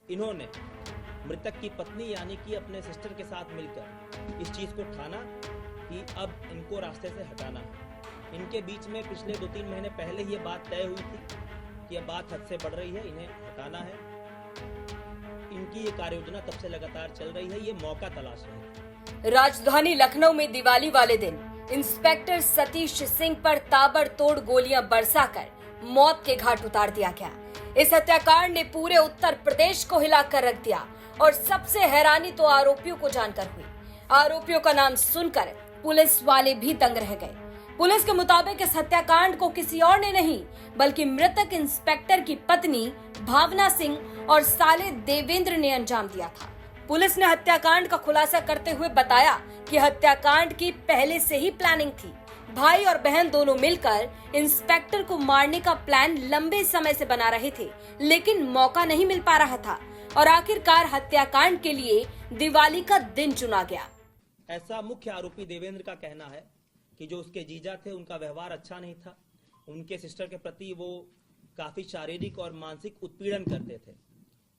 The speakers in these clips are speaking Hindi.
इन्होंने मृतक की पत्नी यानी कि अपने सिस्टर के साथ मिलकर इस चीज को ठाना कि अब इनको रास्ते से हटाना है। इनके बीच में पिछले 2-3 महीने पहले ये बात तय हुई थी कि अब बात हद से बढ़ रही है, इन्हें हटाना है। इनकी ये कार्ययोजना तब से लगातार चल रही है, ये मौका तलाश रहे हैं। राजधानी लखनऊ में दिवाली वाले दिन इंस्पेक्टर सतीश सिंह पर ताबड़तोड़ गोलियां बरसाकर मौत के घाट उतार दिया गया। इस हत्याकांड ने पूरे उत्तर प्रदेश को हिलाकर रख दिया और सबसे हैरानी तो आरोपियों को जानकर हुई। आरोपियों का नाम सुनकर पुलिस वाले भी दंग रह गए। पुलिस के मुताबिक इस हत्याकांड को किसी और ने नहीं बल्कि मृतक इंस्पेक्टर की पत्नी भावना सिंह और साले देवेंद्र ने अंजाम दिया था। पुलिस ने हत्याकांड का खुलासा करते हुए बताया कि हत्याकांड की पहले से ही प्लानिंग थी। भाई और बहन दोनों मिलकर इंस्पेक्टर को मारने का प्लान लंबे समय से बना रहे थे, लेकिन मौका नहीं मिल पा रहा था और आखिरकार हत्याकांड के लिए दिवाली का दिन चुना गया। ऐसा मुख्य आरोपी देवेंद्र का कहना है कि जो उसके जीजा थे उनका व्यवहार अच्छा नहीं था। उनके सिस्टर के प्रति वो काफी शारीरिक और मानसिक उत्पीड़न करते थे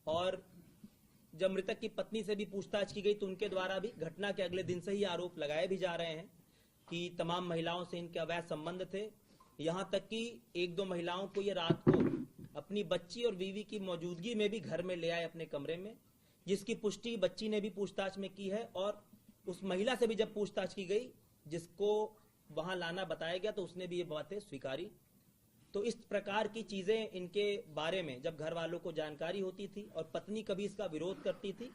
और जब मृतक की पत्नी से भी पूछताछ की गई तो उनके द्वारा भी घटना के अगले दिन से ही आरोप लगाए भी जा रहे हैं कि तमाम महिलाओं से इनके अवैध संबंध थे। यहां तक कि 1-2 महिलाओं को ये रात को अपनी बच्ची और बीवी की मौजूदगी में भी घर में ले आए अपने कमरे में, जिसकी पुष्टि बच्ची ने भी पूछताछ में की है और उस महिला से भी जब पूछताछ की गई जिसको वहां लाना बताया गया तो उसने भी ये बातें स्वीकारी। तो इस प्रकार की चीजें इनके बारे में जब घर वालों को जानकारी होती थी और पत्नी कभी इसका विरोध करती थी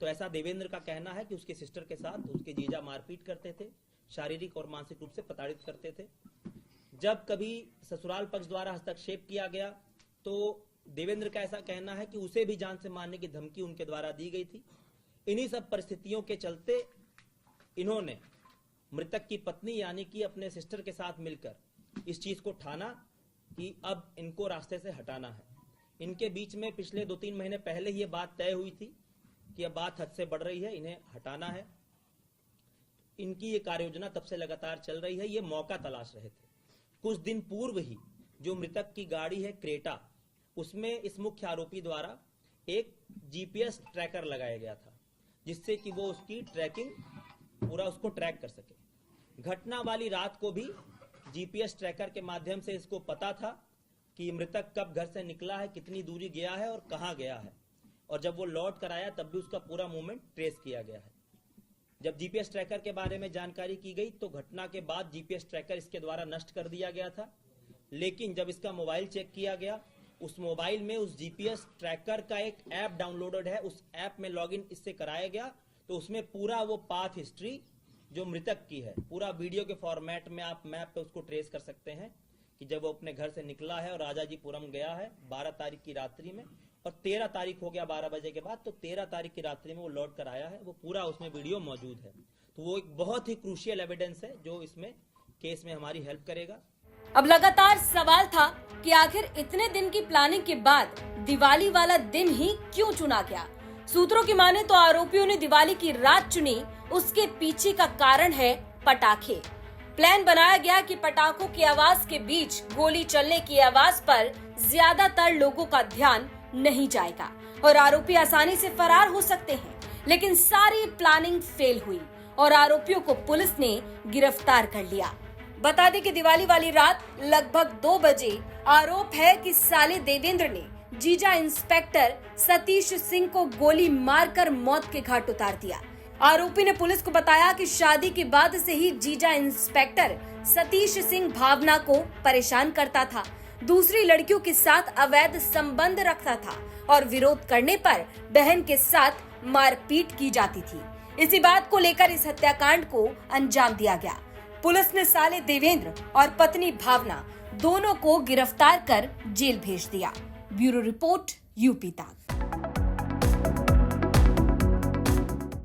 तो ऐसा देवेंद्र का कहना है कि उसके सिस्टर के साथ उसके जीजा मारपीट करते थे, शारीरिक और मानसिक रूप से प्रताड़ित करते थे। जब कभी ससुराल पक्ष द्वारा हस्तक्षेप किया गया तो देवेंद्र का ऐसा कहना है कि उसे भी जान से मारने की धमकी उनके द्वारा दी गई थी। इन्हीं सब परिस्थितियों के चलते इन्होंने मृतक की पत्नी यानी कि अपने सिस्टर के साथ मिलकर इस चीज को ठाना कि अब इनको रास्ते से हटाना है। इनके बीच में पिछले 2-3 महीने पहले ये बात तय हुई थी कि अब बात हद से बढ़ रही है, इन्हें हटाना है। इनकी ये कार्ययोजना तब से लगातार चल रही है, ये मौका तलाश रहे थे। कुछ दिन पूर्व ही जो मृतक की गाड़ी है क्रेटा, उसमें इस मुख्य आरोपी द्वारा एक जीपीएस ट्रैकर लगाया गया था जिससे कि वो उसकी ट्रैकिंग पूरा उसको ट्रैक कर सके। घटना वाली रात को भी जीपीएस ट्रैकर के माध्यम से इसको पता था कि मृतक कब घर से निकला है, कितनी दूरी गया है और कहां गया है, और जब वो लौट कर आया तब भी उसका पूरा मूवमेंट ट्रेस किया गया है। जब जीपीएस ट्रैकर के बारे में जानकारी की गई तो घटना के बाद जीपीएस ट्रैकर इसके द्वारा नष्ट कर दिया गया था, लेकिन जब इसका मोबाइल चेक किया गया उस मोबाइल में उस जीपीएस ट्रैकर का एक ऐप डाउनलोडेड है, उस ऐप में लॉगिन इससे कराया गया तो उसमें पूरा वो पाथ हिस्ट्री जो मृतक की है पूरा वीडियो के फॉर्मेट में आप मैप पे उसको ट्रेस कर सकते हैं कि जब वो अपने घर से निकला है और राजाजीपुरम गया है 12 तारीख की रात्रि में और 13 तारीख हो गया 12 बजे के बाद, तो 13 तारीख की रात्रि में वो लौट कर आया है। वो पूरा उसमें वीडियो मौजूद है। तो वो एक बहुत ही क्रूशियल एविडेंस है जो इसमें केस में हमारी हेल्प करेगा। अब लगातार सवाल था कि आखिर इतने दिन की प्लानिंग के बाद दिवाली वाला दिन ही क्यों चुना गया। सूत्रों की माने तो आरोपियों ने दिवाली की रात चुनी, उसके पीछे का कारण है पटाखे। प्लान बनाया गया कि पटाखों की आवाज के बीच गोली चलने की आवाज पर ज्यादातर लोगों का ध्यान नहीं जाएगा और आरोपी आसानी से फरार हो सकते हैं, लेकिन सारी प्लानिंग फेल हुई और आरोपियों को पुलिस ने गिरफ्तार कर लिया। बता दें कि दिवाली वाली रात लगभग 2 बजे आरोप है कि साले देवेंद्र ने जीजा इंस्पेक्टर सतीश सिंह को गोली मारकर मौत के घाट उतार दिया। आरोपी ने पुलिस को बताया कि शादी के बाद से ही जीजा इंस्पेक्टर सतीश सिंह भावना को परेशान करता था, दूसरी लड़कियों के साथ अवैध संबंध रखता था और विरोध करने पर बहन के साथ मारपीट की जाती थी। इसी बात को लेकर इस हत्याकांड को अंजाम दिया गया। पुलिस ने साले देवेंद्र और पत्नी भावना दोनों को गिरफ्तार कर जेल भेज दिया। ब्यूरो रिपोर्ट यूपी तक।